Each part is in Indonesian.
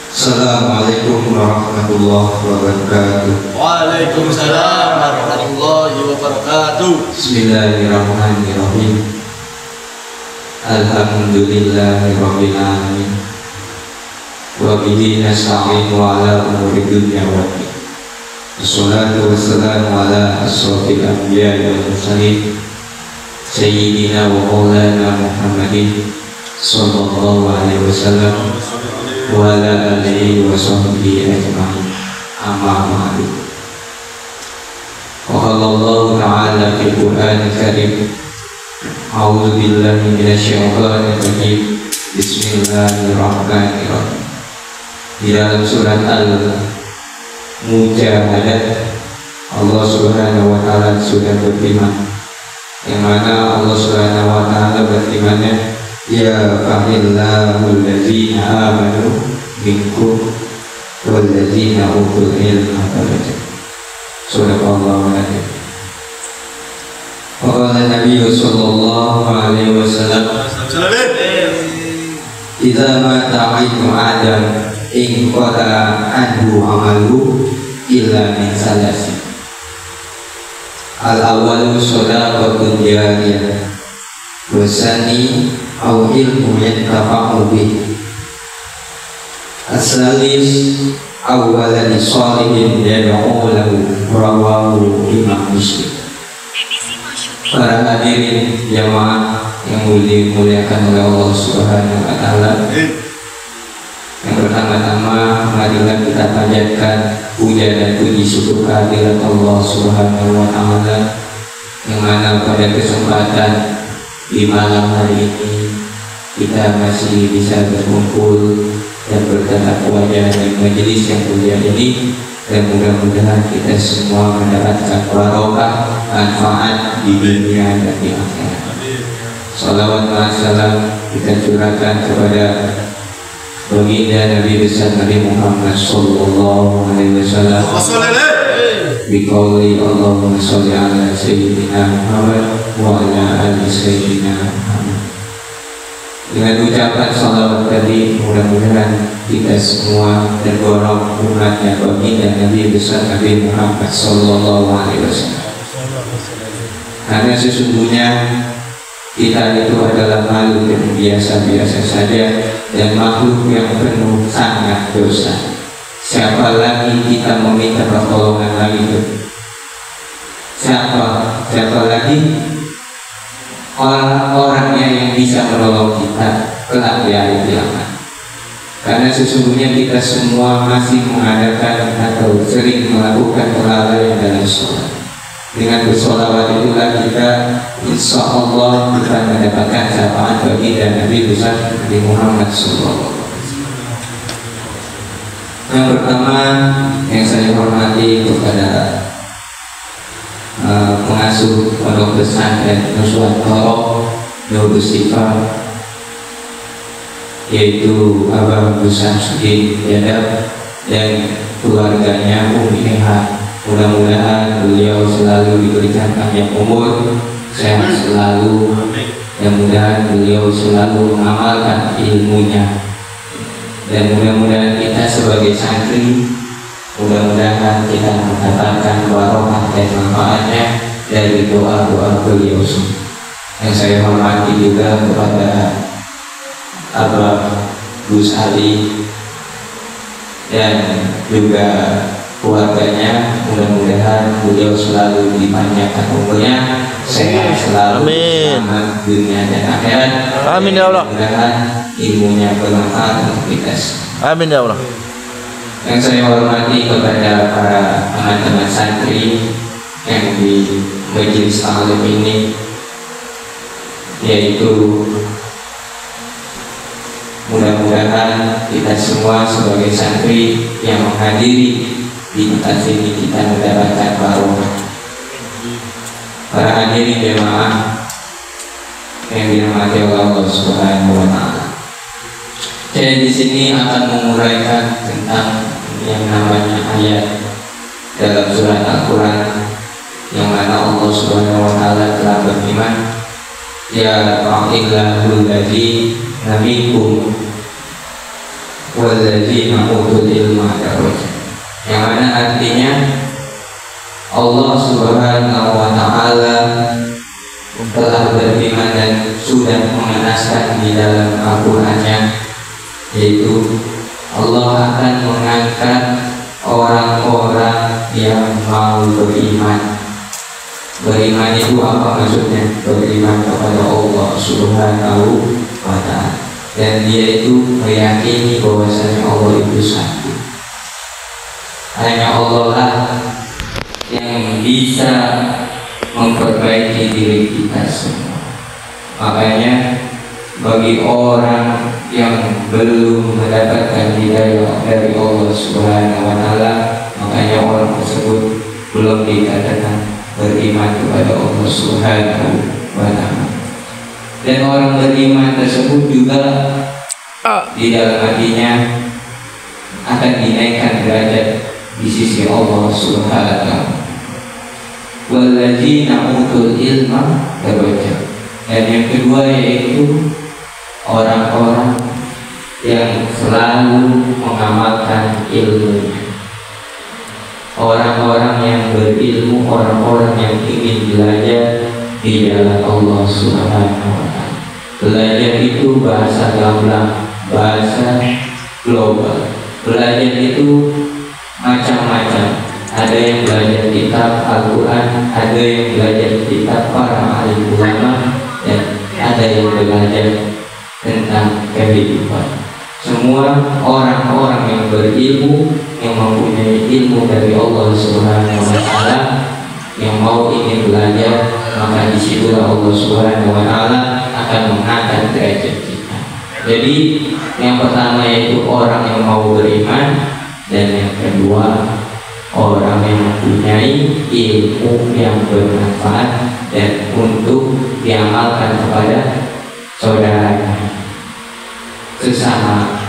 Assalamualaikum warahmatullahi wabarakatuh. Waalaikumsalam warahmatullahi wabarakatuh. Bismillahirrahmanirrahim. Alhamdulillahirabbil alamin. Wa bihi nasta'inu ala umuri dunya waddin. Wassalatu wassalamu ala asyrofil anbiya'i wal mursalin sayyidina wa maulana Muhammadin sallallahu alaihi wasallam wa ala alihi wa sahbihi ajma'in. Amma ba'du. Qala Allah ta'ala fil Qur'anil Karim. A'udzu billahi minasyaitonir rajim. Bismillahirrahmanirrahim. Di dalam surat Al-Mujahadah Allah Subhanahu wa taala sudah berfirman, yang mana Allah Subhanahu wa taala berfirman, ya fa'illahu allazina amanu minkum wallazina utul ilma darajat. Subhanallahu alaihi. Qala Nabi sallallahu alaihi wasallam, idza mata ibnu adam in qada anhu amalu illa min salasi. Al-awwalu shadaqatun jariyah wasani aw ilmu yantafa'u bih. As-salis awwalan shalihin yad'u lahu, rawahu Imam Muslim. Para hadirin jamaah yang dimuliakan oleh Allah Subhanahu wa taala, yang pertama-tama marilah kita panjatkan puja dan puji syukur kehadirat Allah Subhanahu wa taala, yang mana pada kesempatan di malam hari ini kita masih bisa berkumpul dan bertatap wajah di majelis yang mulia ini, dan mudah-mudahan kita semua mendapatkan barokah manfaat di dunia dan di akhirat. Salawat wa salam kita curahkan kepada baginda Nabi besar Nabi Muhammad sallallahu alaihi wasallam. Biqauli Allahumma sholli ala sayyidina Muhammad wa ala ali sayyidina Muhammad. Dengan ucapan salawat tadi, mudah-mudahan kita semua tergolong umatnya baginda Nabi besar Nabi Muhammad sallallahu alaihi wasallam. Karena sesungguhnya kita itu adalah makhluk yang biasa-biasa saja dan makhluk yang penuh sangat dosa. Siapa lagi kita meminta pertolongan lagi itu? Siapa lagi orang-orangnya yang bisa menolong kita kelak di hari kiamat? Karena sesungguhnya kita semua masih mengadakan atau sering melakukan kelalaian dalam sholat. Dengan bersolawat itulah kita insya Allah kita mendapatkan syafaat bagi dan Nabi besar Nabi Muhammad SAW. Yang pertama yang saya hormati kepada pengasuh pondok pesantren Nuswat Torok Nurul Sifat, yaitu Abang Samsudin Yadab dan keluarganya Umi Eha. Mudah-mudahan beliau selalu diberikan panjang umur, sehat selalu, dan mudah-mudahan beliau selalu mengamalkan ilmunya. Dan mudah-mudahan kita sebagai santri, mudah-mudahan kita mendapatkan barokah dan manfaatnya dari doa-doa beliau. Yang saya hormati juga kepada Abang Gus Ali dan juga keluarganya, mudah-mudahan beliau selalu dipanjangkan umurnya, sehat selalu, selamat dunia dan akhirat. Amin ya Allah. Mudah-mudahan ilmunya bermanfaat untuk kita. Amin ya Allah. Yang saya hormati kepada para teman-teman santri yang di majelis taklim ini, yaitu mudah-mudahan kita semua sebagai santri yang menghadiri di tempat sini kita mendapatkan barokah. Para hadirin jemaah yang dirahmati Allah Subhanahu wa taala. Saya di sini akan menguraikan tentang yang namanya ayat dalam surat Al-Qur'an yang mana Allah Subhanahu wa taala telah berfirman, ya fa'illahu alladzi nabikum walladzina utul ilma darajat. Yang mana artinya Allah Subhanahu wa taala telah berfirman dan sudah mengenaskan di dalam Al-Qur'an-Nya, yaitu Allah akan mengangkat orang-orang yang mau beriman. Beriman itu apa maksudnya? Beriman kepada Allah Subhanahu wa ta'ala, dan dia itu meyakini bahwasanya Allah itu satu. Hanya Allah lah yang bisa memperbaiki diri kita semua. Makanya bagi orang yang belum mendapatkan hidayah dari Allah Subhanahu wa ta'ala, makanya orang tersebut belum dikatakan beriman kepada Allah Subhanahu wa ta'ala. Dan orang beriman tersebut juga di dalam hatinya akan dinaikkan derajat di sisi Allah Subhanahu. Walladzina utul ilma darajat. Dan yang kedua yaitu orang-orang yang selalu mengamalkan ilmunya. Orang-orang yang berilmu, orang-orang yang ingin belajar di jalan Allah Subhanahu wa ta'ala. Belajar itu bahasa gamblang, bahasa global. Belajar itu macam-macam. Ada yang belajar kitab Al-Quran, ada yang belajar kitab para alim ulama, dan ada yang belajar tentang kehidupan. Semua orang-orang yang berilmu, yang mempunyai ilmu dari Allah Subhanahu wa ta'ala, yang mau ingin belajar, maka disitulah Allah Subhanahu wa ta'ala akan mengangkat derajat kita. Jadi yang pertama yaitu orang yang mau beriman, dan yang kedua orang yang mempunyai ilmu yang bermanfaat dan untuk diamalkan kepada saudaranya, sesama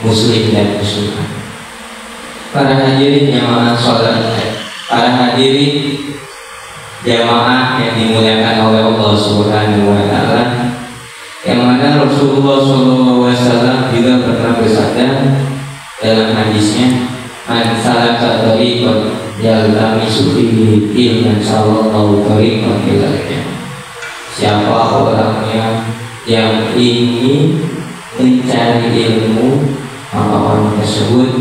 muslim dan muslimah. Para hadirin jamaah sholat, para hadirin jamaah yang dimuliakan oleh Allah Subhanahu wa ta'ala, yang mana Rasulullah SAW juga pernah bersabda dalam hadisnya, man salaka tariqan yaltamisu fihi ilman sallallahu tariqan ilal jannah. Siapa orangnya yang ingin mencari ilmu, maka orang tersebut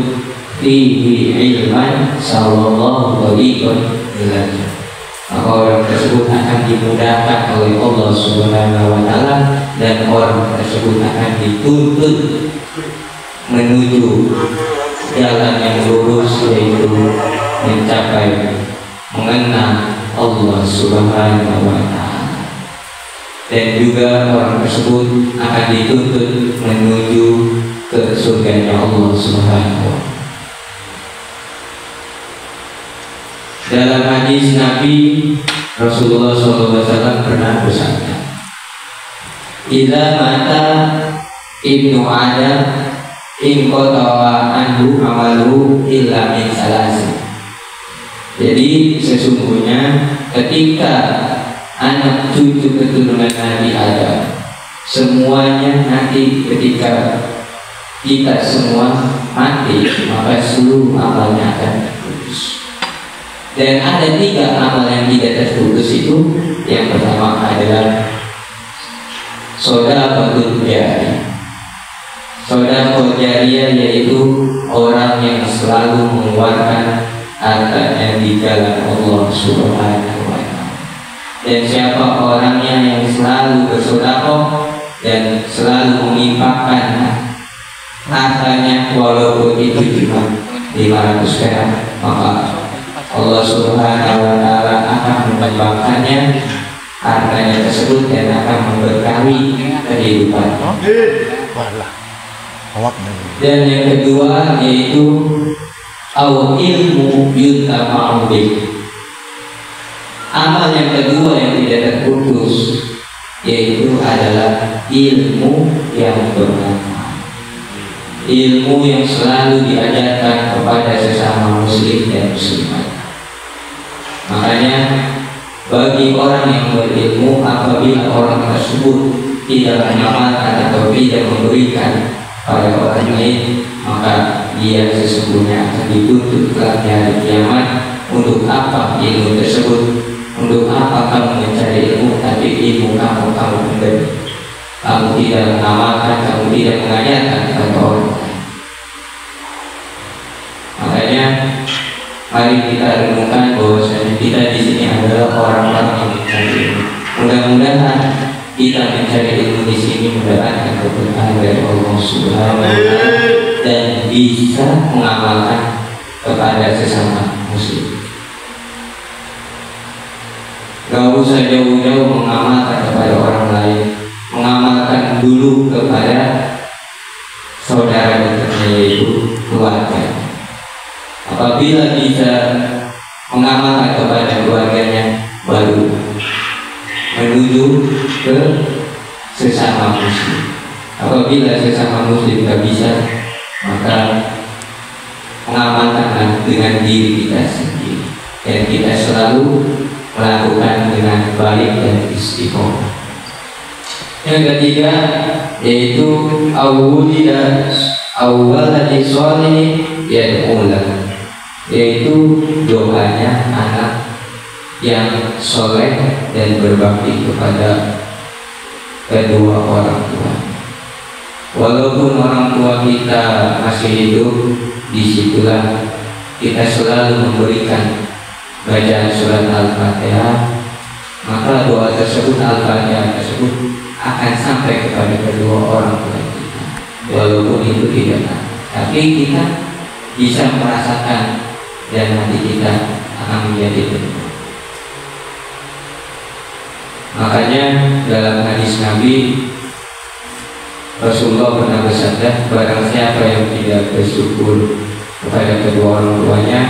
fihi ilman sallallahu tariqan ilal jannah. Maka orang tersebut akan dimudahkan oleh Allah Subhanahu wa ta'ala, dan orang tersebut akan dituntut menuju jalan yang lurus, yaitu mencapai mengenal Allah Subhanahu wa ta'ala. Dan juga orang tersebut akan dituntut menuju ke surganya Allah Subhanahu wa ta'ala. Dalam hadis Nabi Rasulullah SAW pernah bersabda, idza mata ibnu Adam in qata'a anhu amalu illa min salasi. Jadi sesungguhnya ketika anak cucu keturunan Nabi Adam semuanya nanti ketika kita semua mati, maka seluruh amalnya akan terputus. Dan ada 3 amal yang tidak terputus itu. Yang pertama adalah shadaqatul jariyah. Shadaqatul jariyah yaitu orang yang selalu mengeluarkan hartanya di jalan Allah Subhanahu wa ta'ala. Dan siapa orangnya yang selalu bersedekah dan selalu menginfakkan hartanya walaupun itu cuma 500 perak, maka Allah Subhanahu wa ta'ala akan mengembangkannya hartanya tersebut dan akan memberkahi kehidupan. Dan yang kedua yaitu au ilmu yuntafa'u bih. Amal yang kedua yang tidak terputus yaitu adalah ilmu yang bermanfaat, ilmu yang selalu diajarkan kepada sesama muslim dan muslimat. Makanya bagi orang yang berilmu, apabila orang tersebut tidak mengamalkan atau tidak memberikan pada orang lain, maka dia sesungguhnya akan dituntut kelak di hari kiamat. Untuk apa ilmu tersebut? Untuk apa kamu mencari ilmu tapi ilmu kamu pendam? Kamu tidak mengamalkan, kamu tidak mengajarkan kepada orang lain. Makanya mari kita renungkan bahwasanya kita di sini adalah orang-orang yang mencari ilmu. Mudah-mudahan kita mencari ilmu di sini mendapatkan keberkahan dari Allah Subhanahu wa Ta'ala dan bisa mengamalkan kepada sesama muslim. Gak usah jauh-jauh mengamalkan kepada orang lain, mengamalkan dulu kepada saudara dekatnya, yaitu keluarga. Apabila bisa mengamalkan kepada keluarganya, baru menuju ke sesama muslim. Apabila sesama muslim tidak bisa, maka mengamalkan dengan diri kita sendiri, dan kita selalu melakukan dengan baik dan istiqomah. Yang ketiga yaitu awwaladhi sholih yad'ulah, yaitu doanya anak yang soleh dan berbakti kepada kedua orang tua. Walaupun orang tua kita masih hidup, disitulah kita selalu memberikan bacaan surat Al-Fatihah, maka doa tersebut, Al-Fatihah tersebut akan sampai kepada kedua orang tua kita. Walaupun itu tidak, tapi kita bisa merasakan dan hati kita akan menjadi tenang. Makanya dalam hadis Nabi, Rasulullah pernah bersabda, barang siapa yang tidak bersyukur kepada kedua orang tuanya,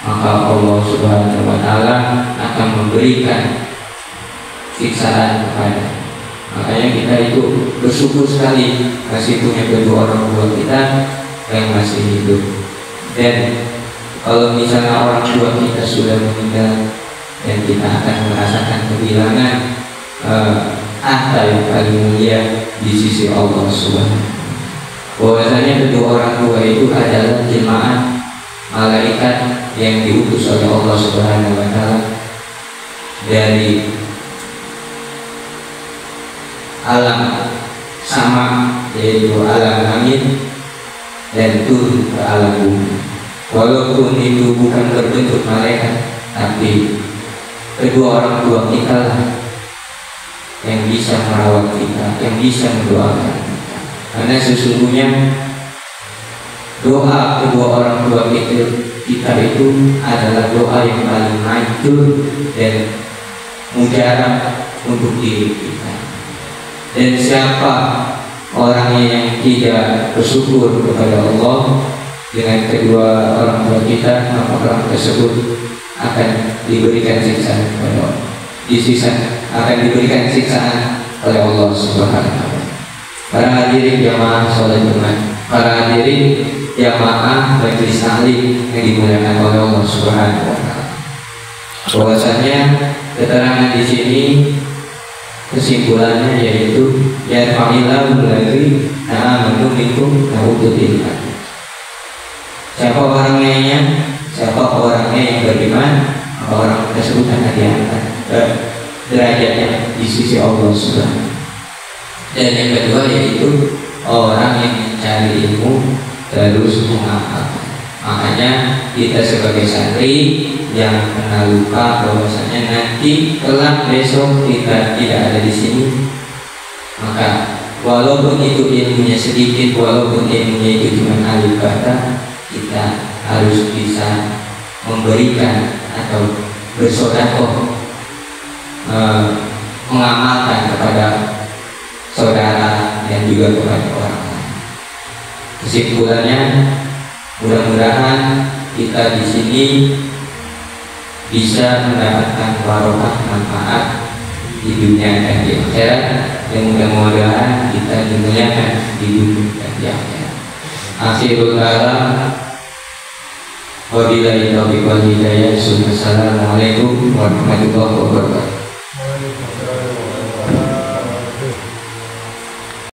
maka Allah Subhanahu wa Ta'ala akan memberikan siksaan kepada. Makanya kita itu bersyukur sekali masih punya kedua orang tua kita yang masih hidup. Dan kalau misalnya orang tua kita sudah meninggal, dan kita akan merasakan kehilangan harta yang paling mulia di sisi Allah Subhanahu. Bahwasanya kedua orang tua itu adalah jemaah malaikat yang diutus oleh Allah Subhanahu wa Ta'ala dari alam sama, yaitu alam langit, dan turun ke alam bumi. Walaupun itu bukan berbentuk malaikat, tapi kedua orang tua kita lah yang bisa merawat kita, yang bisa mendoakan kita. Karena sesungguhnya doa kedua orang tua kita itu adalah doa yang paling manjur dan mujarab untuk diri kita. Dan siapa orangnya yang tidak bersyukur kepada Allah dengan kedua orang tua kita, maka orang tersebut akan diberikan siksaan kepada akan diberikan siksaan oleh Allah Subhanahu wa Ta'ala. Para hadirin jamaah salat Jumat, para hadirin jamaah majelis taklim yang dimuliakan oleh Allah Subhanahu wa Ta'ala. Bahwasanya keterangan di sini kesimpulannya yaitu ya fa'ilahul ladzi amanu minkum na'udzubil. Siapa orangnya yang beriman, maka orang tersebut akan diangkat derajatnya di sisi Allah Subhanahu. Dan yang kedua yaitu orang yang mencari ilmu terus mengamalkan. Makanya kita sebagai santri jangan pernah lupa bahwasanya nanti kelak besok kita tidak ada di sini, maka walaupun itu ilmunya sedikit, walaupun ilmunya itu cuma alif kata, kita harus bisa memberikan atau bersedekah, mengamalkan kepada saudara dan juga kepada orang lain. Kesimpulannya, mudah-mudahan kita di sini bisa mendapatkan barokah manfaat di dunia dan di akhirat, dan mudah-mudahan kita dimuliakan di dunia dan di akhirat. Akhirul kalam, wabillahi taufiq wal hidayah. Assalamualaikum warahmatullahi wabarakatuh.